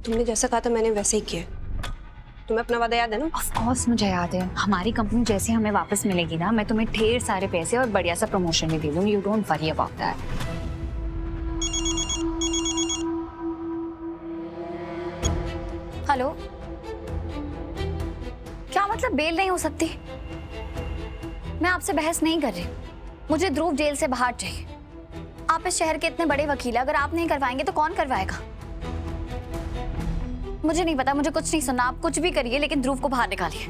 तुमने जैसा कहा था मैंने वैसे ही किया। तुम्हें अपना वादा याद है ना? ऑफ कोर्स मुझे याद है। हमारी कंपनी जैसे हमें वापस मिलेगी ना, मैं तुम्हें ढेर सारे पैसे और बढ़िया सा प्रमोशन भी दे दूंगी। You don't worry about that. Hello, क्या मतलब बेल नहीं हो सकती? मैं आपसे बहस नहीं कर रही। मुझे ध्रुव जेल से बाहर चाहिए। आप इस शहर के इतने बड़े वकील हैं, अगर आप नहीं करवाएंगे तो कौन करवाएगा? मुझे नहीं पता, मुझे कुछ नहीं सुनना। आप कुछ भी करिए लेकिन ध्रुव को बाहर निकालिए।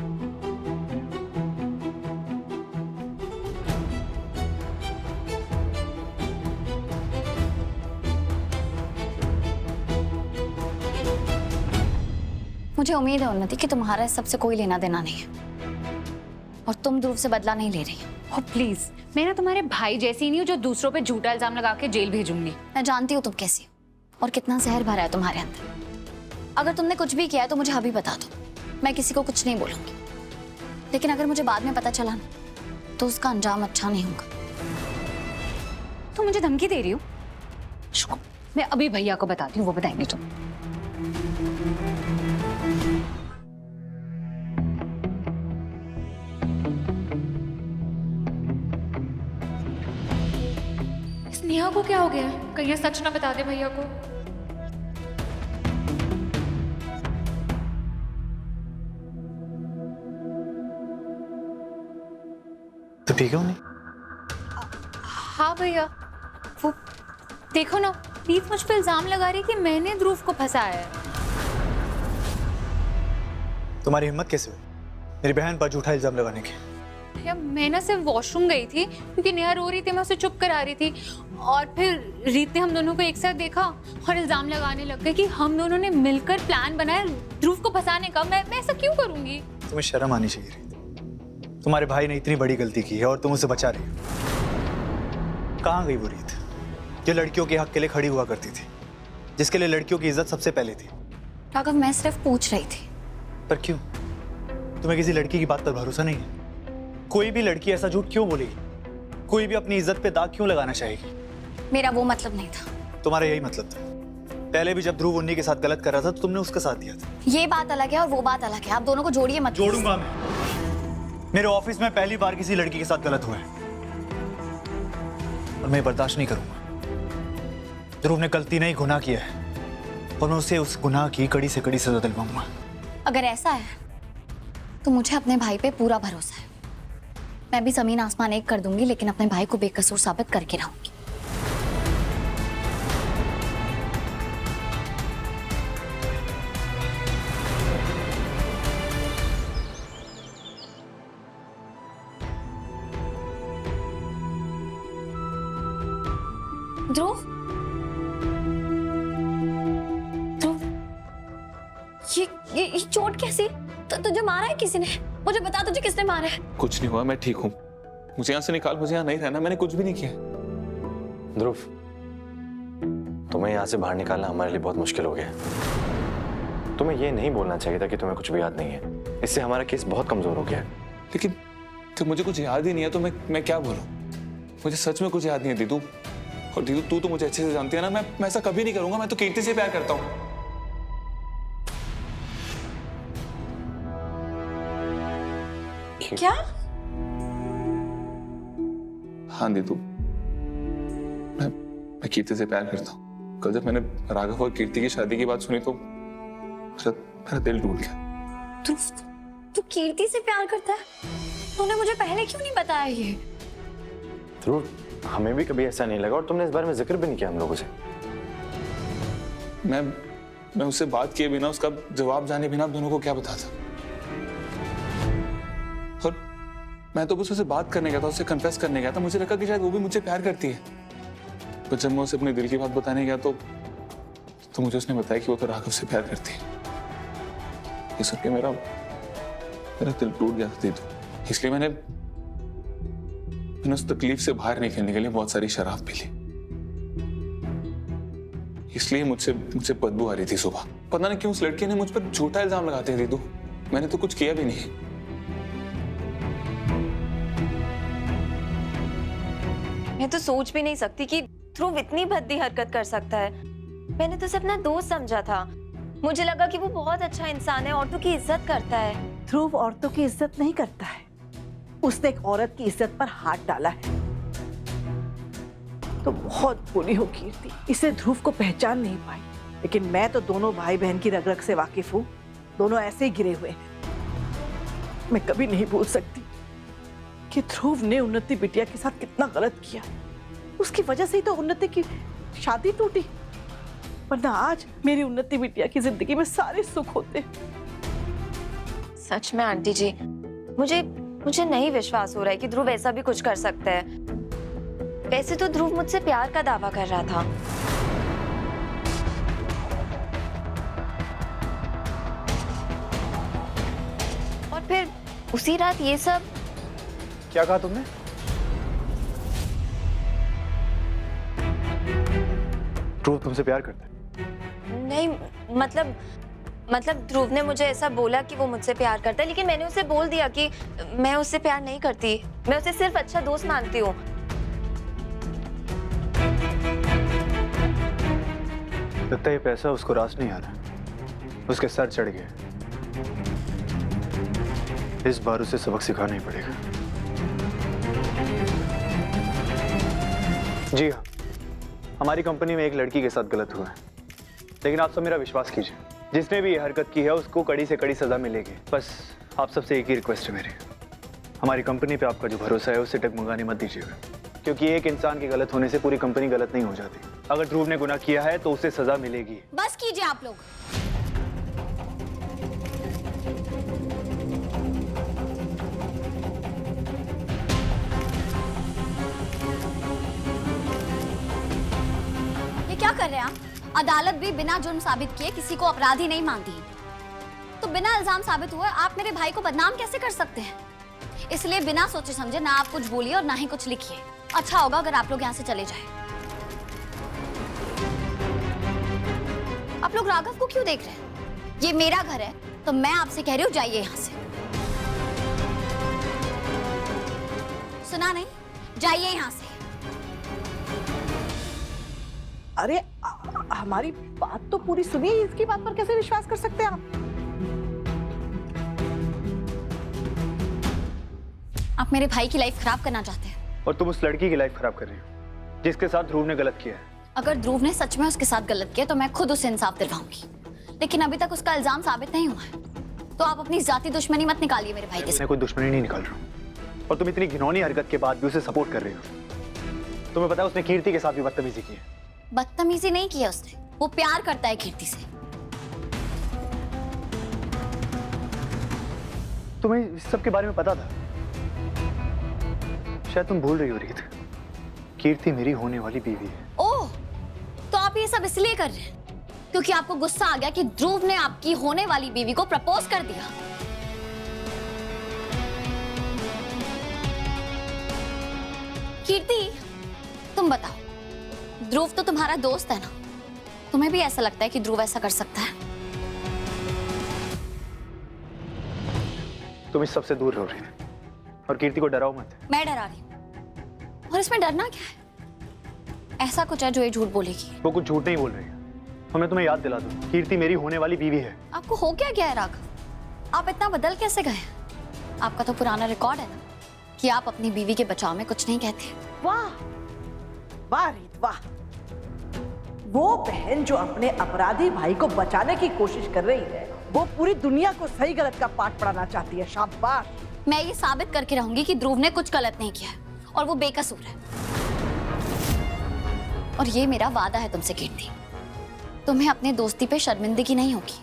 मुझे उम्मीद है उन्नति कि तुम्हारा इस सबसे कोई लेना देना नहीं है और तुम ध्रुव से बदला नहीं ले रही। ओह प्लीज, मैं ना तुम्हारे भाई जैसी नहीं हूँ जो दूसरों पे झूठा इल्जाम लगा के जेल भेजूंगी। मैं जानती हूँ तुम कैसी हो और कितना जहर भरा है तुम्हारे अंदर। अगर तुमने कुछ भी किया है तो मुझे अभी बता दो, मैं किसी को कुछ नहीं बोलूंगी। लेकिन अगर मुझे बाद में पता चला ना तो उसका अंजाम अच्छा नहीं होगा। तुम मुझे धमकी दे रही हो? मैं अभी भैया को बताती हूँ, वो बताएंगे तुम। नेहा को क्या हो गया है? कहीं ये सच ना बता दे भैया को। तो ठीक है नहीं? हाँ भैया, वो देखो ना, प्लीज मुझ पे इल्जाम लगा रही कि मैंने ध्रुव को फंसाया है। तुम्हारी हिम्मत कैसे हुई मेरी बहन पर झूठा इल्जाम लगाने की? भैया मैं ना सिर्फ वॉशरूम गई थी क्योंकि नेहा रो रही थी, मैं उसे चुप करा रही थी और फिर रीत ने हम दोनों को एक साथ देखा और इल्जाम लगाने लग गए कि हम दोनों ने मिलकर प्लान बनाया ध्रुव को फंसाने का। मैं ऐसा क्यों करूंगी? तुम्हें शर्म आनी चाहिए रीत। तुम्हारे भाई ने इतनी बड़ी गलती की है और तुम उसे बचा रही हो। कहाँ गई वो रीत जो लड़कियों के हक के लिए खड़ी हुआ करती थी, जिसके लिए लड़कियों की इज्जत सबसे पहले थी? राघव, मैं सिर्फ पूछ रही थी। पर क्यों? तुम्हें किसी लड़की की बात पर भरोसा नहीं है? कोई भी लड़की ऐसा झूठ क्यों बोलेगी? कोई भी अपनी इज्जत पे दाग क्यों लगाना चाहेगी? मेरा वो मतलब नहीं था। तुम्हारा यही मतलब था। पहले भी जब ध्रुव उन्नी के साथ गलत कर रहा था तो तुमने उसका साथ दिया था। ये बात अलग है और वो बात अलग है। आप दोनों को जोड़िए मत। जोड़ूंगा मैं। मेरे ऑफिस में पहली बार किसी लड़की के साथ गलत हुआ है और मैं बर्दाश्त नहीं करूंगा। ध्रुव ने गलती नहीं, गुनाह किया है और मैं उसे उस गुनाह की कड़ी से कड़ी सजा दिलवाऊंगा। अगर ऐसा है तो मुझे अपने भाई पे पूरा भरोसा है। मैं भी जमीन आसमान एक कर दूंगी लेकिन अपने भाई को बेकसूर साबित करके रहूंगी। ध्रुव, ध्रुव, ये चोट कैसी? तो तुझे मारा है किसी ने? मुझे बता, तुझे किसने मारा है? कुछ नहीं हुआ, मैं ठीक हूँ। मुझे यहाँ से निकाल, मुझे यहाँ नहीं रहना। मैंने कुछ भी नहीं किया। ध्रुव, तुम्हें यहाँ से बाहर निकालना हमारे लिए बहुत मुश्किल हो गया है। तुम्हें ये नहीं बोलना चाहिए था कि तुम्हें कुछ भी याद नहीं है। इससे हमारा केस बहुत कमजोर हो गया है। लेकिन तो मुझे कुछ याद ही नहीं है तो मैं क्या बोलूँ? मुझे सच में कुछ याद नहीं है दीदू। और दीदू तू तो मुझे अच्छे से जानती है ना, मैं ऐसा कभी नहीं करूंगा। मैं तो कीर्ति से प्यार करता हूँ। क्या? हाँ दीदू, मैं कीर्ति से प्यार करता हूँ। कल जब मैंने राघव और कीर्ति की शादी की बात सुनी तो मेरा दिल टूट गया। तू कीर्ति से प्यार करता है? तूने मुझे पहले क्यों नहीं बताया ये? ध्रुव, हमें भी कभी ऐसा नहीं लगा और तुमने इस बारे में जिक्र भी नहीं किया हम लोगों से। मैं उससे बात किए बिना, उसका जवाब जाने बिना आप दोनों को क्या बताता? और मैं तो बस उससे बात करने गया था, उससे कन्फेस करने गया था। मुझे लगा कि शायद वो भी मुझसे प्यार करती है। पर जब मैं उसे अपने दिल की बात बताने गया तो मुझे उसने बताया कि वो तो राघव से प्यार करती है। ये सुन के मेरा दिल टूट गया था दीदू। इसलिए मैंने उस तकलीफ से बाहर निकलने के लिए बहुत सारी शराब पी ली। इसलिए मुझसे बदबू आ रही थी सुबह। पता नहीं क्यों उस लड़की ने मुझ पर झूठा इल्जाम लगाते थे। दीदू, मैंने तो कुछ किया भी नहीं। मैं तो सोच भी नहीं सकती कि ध्रुव इतनी भद्दी हरकत कर सकता है। मैंने तो उसे अपना दोस्त समझा था, मुझे लगा कि वो बहुत अच्छा इंसान है, औरतों की इज्जत करता है। ध्रुव औरतों की इज्जत नहीं करता है, उसने एक औरत की इज्जत पर हाथ डाला है तो बहुत बुरी हो कीर्ति। इसे ध्रुव को पहचान नहीं पाई, लेकिन मैं तो दोनों भाई बहन की रग रग से वाकिफ हूँ। दोनों ऐसे ही गिरे हुए हैं। मैं कभी नहीं भूल सकती कि ध्रुव ने उन्नति बिटिया के साथ कितना गलत किया। उसकी वजह से ही तो उन्नति की शादी टूटी, वरना आज मेरी उन्नति बिटिया की जिंदगी में सारे सुख होते। सच में आंटी जी, मुझे नहीं विश्वास हो रहा है कि ध्रुव ऐसा भी कुछ कर सकता है। वैसे तो ध्रुव मुझसे प्यार का दावा कर रहा था। और फिर उसी रात ये सब। क्या कहा तुमने? ध्रुव तुमसे प्यार करता है? नहीं, मतलब ध्रुव ने मुझे ऐसा बोला कि वो मुझसे प्यार करता है, लेकिन मैंने उसे बोल दिया कि मैं उससे प्यार नहीं करती, मैं उसे सिर्फ अच्छा दोस्त मानती हूँ। लगता है ये पैसा उसको रास नहीं आ रहा, उसके सर चढ़ गया। इस बार उसे सबक सिखाना ही पड़ेगा। जी हाँ, हमारी कंपनी में एक लड़की के साथ गलत हुआ है, लेकिन आप सब मेरा विश्वास कीजिए, जिसने भी ये हरकत की है उसको कड़ी से कड़ी सजा मिलेगी। बस आप सबसे एक ही रिक्वेस्ट है मेरी, हमारी कंपनी पे आपका जो भरोसा है उसे डगमगाने मत दीजिएगा, क्योंकि एक इंसान के गलत होने से पूरी कंपनी गलत नहीं हो जाती। अगर ध्रुव ने गुनाह किया है तो उसे सजा मिलेगी। बस कीजिए आप लोग। ये क्या कर रहे हैं आप? अदालत भी बिना जुर्म साबित किए किसी को अपराधी नहीं मानती, तो बिना इल्जाम साबित हुए आप मेरे भाई को बदनाम कैसे कर सकते हैं? इसलिए बिना सोचे समझे ना आप कुछ बोलिए और ना ही कुछ लिखिए। अच्छा होगा अगर आप लोग यहाँ से चले जाएं। आप लोग राघव को क्यों देख रहे हैं? ये मेरा घर है, तो मैं आपसे कह रही हूँ जाइए यहाँ से। सुना नहीं? जाइए यहाँ से। अरे हमारी बात तो पूरी सुनिए, इसकी बात पर कैसे विश्वास कर सकते हैं आप? आप मेरे भाई की लाइफ खराब करना चाहते हैं, और तुम उस लड़की की लाइफ खराब कर रही हो जिसके साथ ध्रुव ने गलत किया है। अगर ध्रुव ने सच में उसके साथ गलत किया तो मैं खुद उसे इंसाफ दिलवाऊंगी, लेकिन अभी तक उसका इल्जाम साबित नहीं हुआ है। तो आप अपनी जाती दुश्मनी मत निकालिए मेरे भाई के साथ। मैं कोई दुश्मनी नहीं निकाल रहा हूँ, और तुम इतनी घिनौनी हरकत के बाद भी उसे सपोर्ट कर रही हो। तुम्हें पता है उसने कीर्ति के साथ भी बदतमीजी की है। बदतमीजी नहीं की है उसने, वो प्यार करता है कीर्ति से। तुम्हें इस सब के बारे में पता था? शायद तुम भूल रही हो रीत, कीर्ति मेरी होने वाली बीवी है। ओह, तो आप ये सब इसलिए कर रहे हैं क्योंकि आपको गुस्सा आ गया कि ध्रुव ने आपकी होने वाली बीवी को प्रपोज कर दिया। कीर्ति, तुम बताओ, ध्रुव तो तुम्हारा दोस्त है ना? तुम्हें भी ऐसा लगता है कि ध्रुव ऐसा कर सकता है? तुम इस सबसे दूर रहो रीत, और कीर्ति को डराओ मत। मैं डरा रही हूँ, और इसमें डरना क्या है? ऐसा कुछ है जो ये झूठ बोलेगी? वो कुछ झूठ नहीं बोल रही है, और मैं तुम्हें याद दिला दूं, कीर्ति मेरी होने वाली बीवी है। आपको हो क्या गया है राघव? आप इतना बदल कैसे गए? आपका तो पुराना रिकॉर्ड है ना कि आप अपनी बीवी के बचाव में कुछ नहीं कहते। वाह वाह रीत वाह, वो बहन जो अपने अपराधी भाई को बचाने की कोशिश कर रही है, वो पूरी दुनिया को सही गलत का पाठ पढ़ाना चाहती है। शाबाश। मैं ये साबित करके रहूंगी कि ध्रुव ने कुछ गलत नहीं किया है और वो बेकसूर है। और ये मेरा वादा है तुमसे कीर्ति, तुम्हें अपनी दोस्ती पे शर्मिंदगी नहीं होगी।